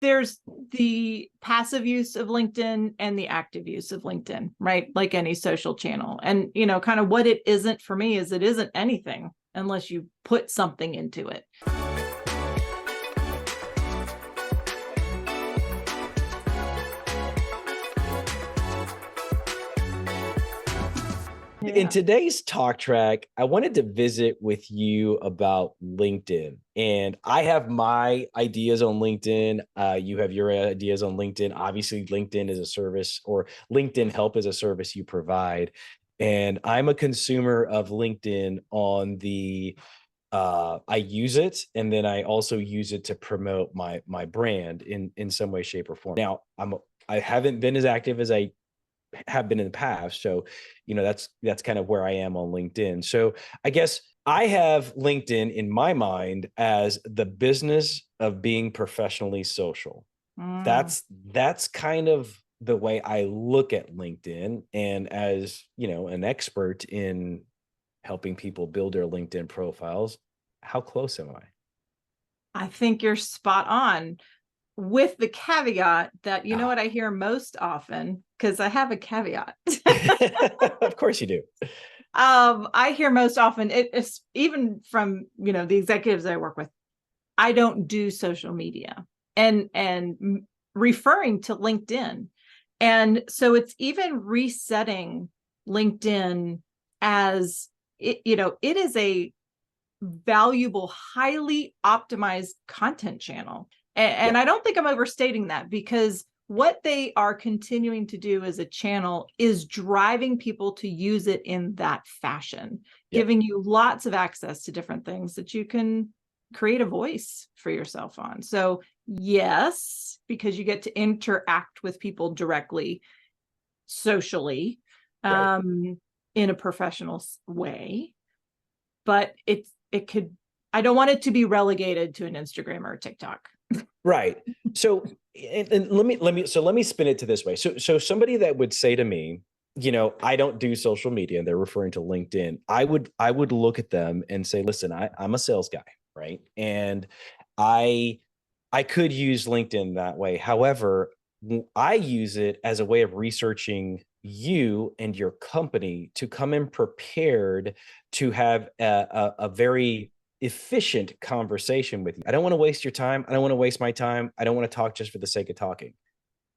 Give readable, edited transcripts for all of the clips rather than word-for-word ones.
there's the passive use of LinkedIn and the active use of LinkedIn, right? Like any social channel. And, kind of what it isn't for me is it isn't anything unless you put something into it. In today's talk track, I wanted to visit with you about LinkedIn. And I have my ideas on LinkedIn. You have your ideas on LinkedIn. Obviously, LinkedIn is a service, or LinkedIn Help is a service you provide. And I'm a consumer of LinkedIn on the I use it, and then I also use it to promote my brand in some way, shape, or form. Now, I haven't been as active as I have been in the past. So, that's kind of where I am on LinkedIn. So I guess I have LinkedIn in my mind as the business of being professionally social. That's kind of the way I look at LinkedIn. And as, an expert in helping people build their LinkedIn profiles, how close am I? I think you're spot on, with the caveat that, what I hear most often, because I have a caveat. Of course you do. I hear most often, it's even from, the executives I work with, I don't do social media, and referring to LinkedIn. And so it's even resetting LinkedIn as it is a valuable, highly optimized content channel. And I don't think I'm overstating that, because what they are continuing to do as a channel is driving people to use it in that fashion, giving you lots of access to different things that you can create a voice for yourself on. So yes, because you get to interact with people directly, socially, in a professional way. But I don't want it to be relegated to an Instagram or a TikTok. Right. So, and let me spin it to this way. So somebody that would say to me, I don't do social media, and they're referring to LinkedIn. I would look at them and say, listen, I'm a sales guy, right? And I could use LinkedIn that way. However, I use it as a way of researching you and your company to come in prepared to have a very efficient conversation with you. I don't want to waste your time. I don't want to waste my time. I don't want to talk just for the sake of talking.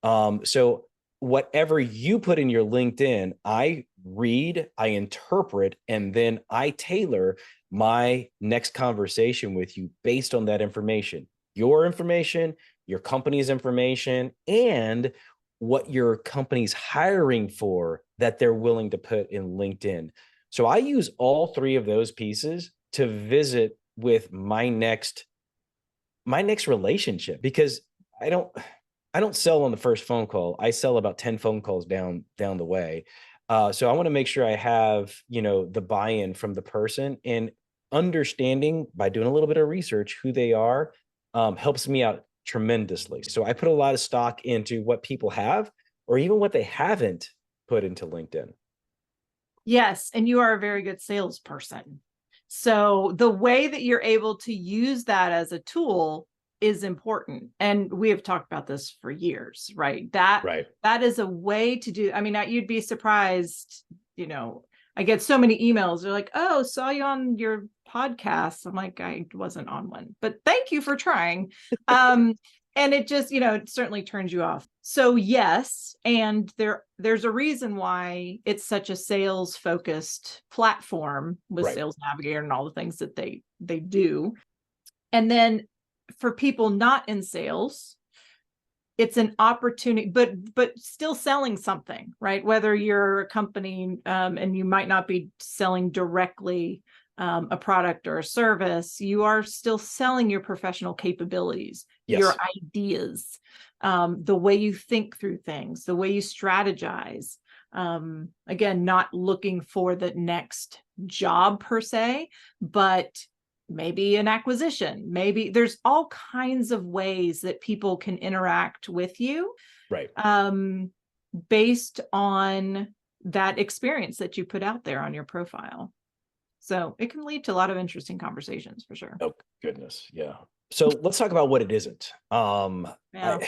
So whatever you put in your LinkedIn, I read, I interpret, and then I tailor my next conversation with you based on that information, your company's information, and what your company's hiring for that they're willing to put in LinkedIn. So I use all three of those pieces to visit with my next relationship, because I don't sell on the first phone call. I sell about 10 phone calls down the way. So I want to make sure I have, the buy-in from the person, and understanding by doing a little bit of research who they are helps me out tremendously. So I put a lot of stock into what people have, or even what they haven't put into LinkedIn. Yes. And you are a very good salesperson. So the way that you're able to use that as a tool is important. And we have talked about this for years, right? That is a way to do. I mean, you'd be surprised, I get so many emails. They're like, oh, saw you on your podcast. I'm like, I wasn't on one, but thank you for trying. And it just, it certainly turns you off. So yes, and there's a reason why it's such a sales focused platform with Sales Navigator and all the things that they do. And then for people not in sales, it's an opportunity, but still selling something, right? Whether you're a company and you might not be selling directly a product or a service, you are still selling your professional capabilities, your ideas, the way you think through things, the way you strategize. Again, not looking for the next job per se, but maybe an acquisition. Maybe there's all kinds of ways that people can interact with you, based on that experience that you put out there on your profile. So it can lead to a lot of interesting conversations, for sure. Oh, goodness. Yeah. So let's talk about what it isn't. Yeah.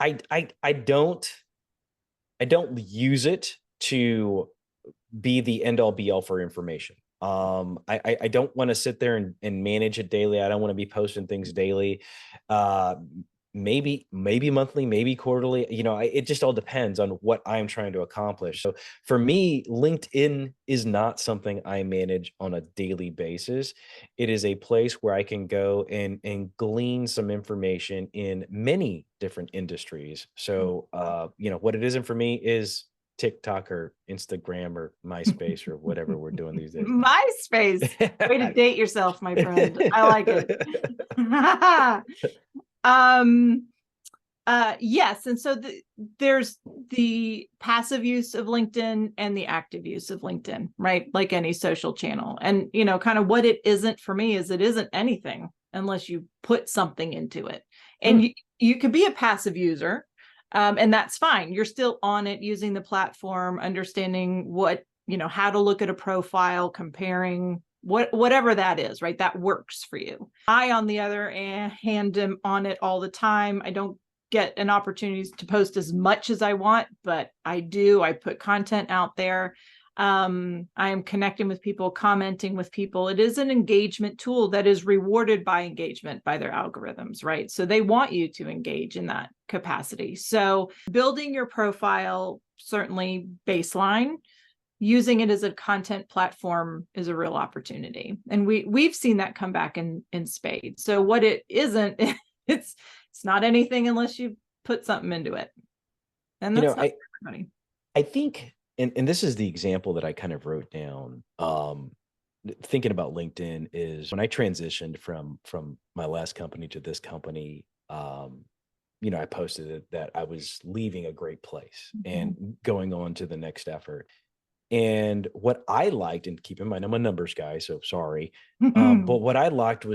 I don't use it to be the end all be all for information. I don't want to sit there and manage it daily. I don't want to be posting things daily. Uh, maybe monthly, maybe quarterly. It just all depends on what I'm trying to accomplish. So for me, LinkedIn is not something I manage on a daily basis. It is a place where I can go and glean some information in many different industries. So what it isn't for me is TikTok or Instagram or MySpace or whatever we're doing these days. MySpace. Way to date yourself, my friend. I like it. Yes, and so there's the passive use of LinkedIn and the active use of LinkedIn, right? Like any social channel. And kind of what it isn't for me is it isn't anything unless you put something into it. And you could be a passive user, and that's fine. You're still on it, using the platform, understanding what, how to look at a profile, comparing whatever that is, right? That works for you. I, on the other hand, am on it all the time. I don't get an opportunity to post as much as I want, but I do. I put content out there. I am connecting with people, commenting with people. It is an engagement tool that is rewarded by engagement by their algorithms, right? So they want you to engage in that capacity. So building your profile, certainly baseline. Using it as a content platform is a real opportunity. And we've seen that come back in spades. So what it isn't, it's not anything unless you put something into it. And that's not everybody. I think, and this is the example that I kind of wrote down, thinking about LinkedIn, is when I transitioned from my last company to this company, I posted that I was leaving a great place and going on to the next effort. And what I liked, and keep in mind, I'm a numbers guy, so sorry. But what I liked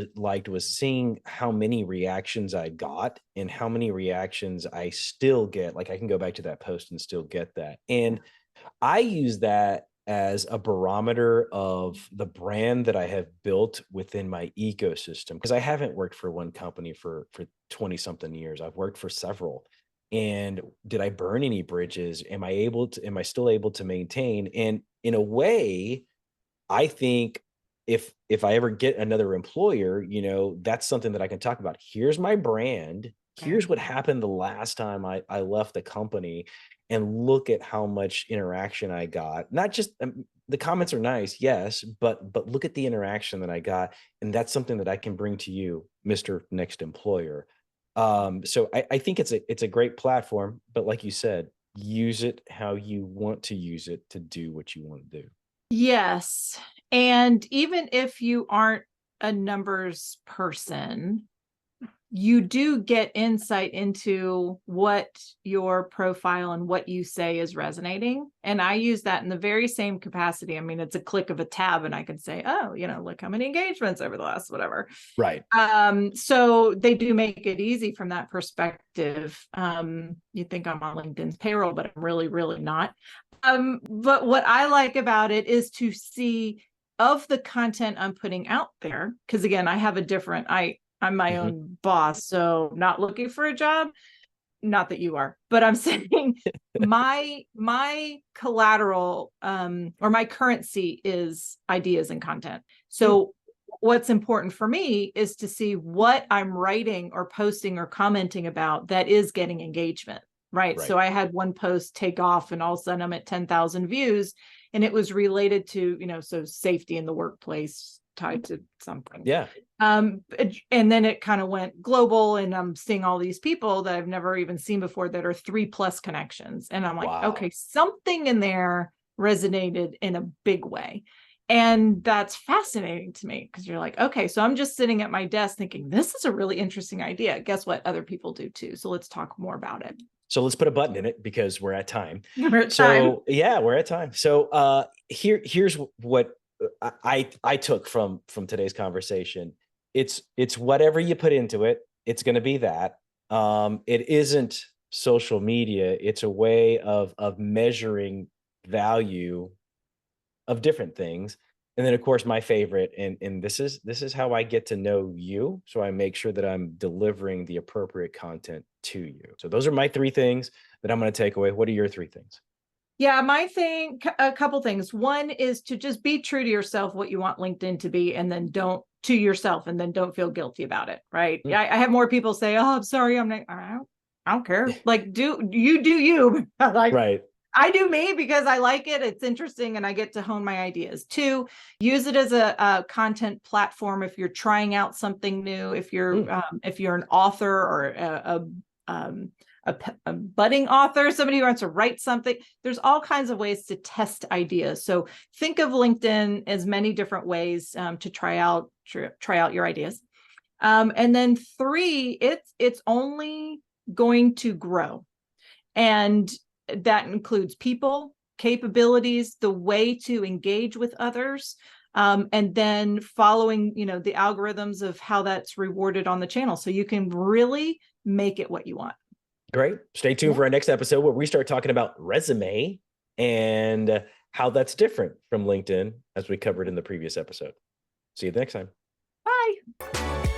was seeing how many reactions I got and how many reactions I still get. Like, I can go back to that post and still get that. And I use that as a barometer of the brand that I have built within my ecosystem. Because I haven't worked for one company for 20 something years. I've worked for several. And did I burn any bridges? Am I still able to maintain? And in a way, I think if I ever get another employer, that's something that I can talk about. Here's my brand. Here's what happened the last time I left the company, and look at how much interaction I got. Not just the comments are nice, yes, but look at the interaction that I got. And that's something that I can bring to you, Mr. Next Employer. So I think it's a great platform, but like you said, use it how you want to use it to do what you want to do. Yes. And even if you aren't a numbers person, you do get insight into what your profile and what you say is resonating. And I use that in the very same capacity. I mean, it's a click of a tab and I can say, oh, look how many engagements over the last whatever. Right. So they do make it easy from that perspective. You think I'm on LinkedIn's payroll, but I'm really, really not. But what I like about it is to see of the content I'm putting out there. Because again, I have a different, I'm my own boss, so not looking for a job. Not that you are, but I'm saying my collateral or my currency is ideas and content. So what's important for me is to see what I'm writing or posting or commenting about that is getting engagement, right? So I had one post take off and all of a sudden I'm at 10,000 views, and it was related to, so safety in the workplace tied to something. Yeah. And then it kind of went global, and I'm seeing all these people that I've never even seen before that are 3+ connections. And I'm like, okay, something in there resonated in a big way. And that's fascinating to me, because you're like, okay, so I'm just sitting at my desk thinking, this is a really interesting idea. Guess what? Other people do too. So let's talk more about it. So let's put a button in it because we're at time. We're at time. Yeah, we're at time. So here's what I took from today's conversation. It's whatever you put into it, it's going to be that. It isn't social media. It's a way of measuring value of different things. And then of course my favorite, and this is how I get to know you. So I make sure that I'm delivering the appropriate content to you. So those are my three things that I'm going to take away. What are your three things? Yeah, my thing, a couple things. One is to just be true to yourself, what you want LinkedIn to be, and then don't to yourself, and then don't feel guilty about it. Right. Mm. I have more people say, "Oh, I'm sorry, I'm not, I don't care." Like, do you. Like, Right. I do me because I like it. It's interesting and I get to hone my ideas. Two, use it as a content platform if you're trying out something new, if you're an author or um, a budding author, somebody who wants to write something. There's all kinds of ways to test ideas. So think of LinkedIn as many different ways to try out your ideas. And then three, it's only going to grow. And that includes people, capabilities, the way to engage with others, and then following, the algorithms of how that's rewarded on the channel. So you can really make it what you want. Great. Stay tuned for our next episode where we start talking about resume and how that's different from LinkedIn as we covered in the previous episode. See you next time. Bye.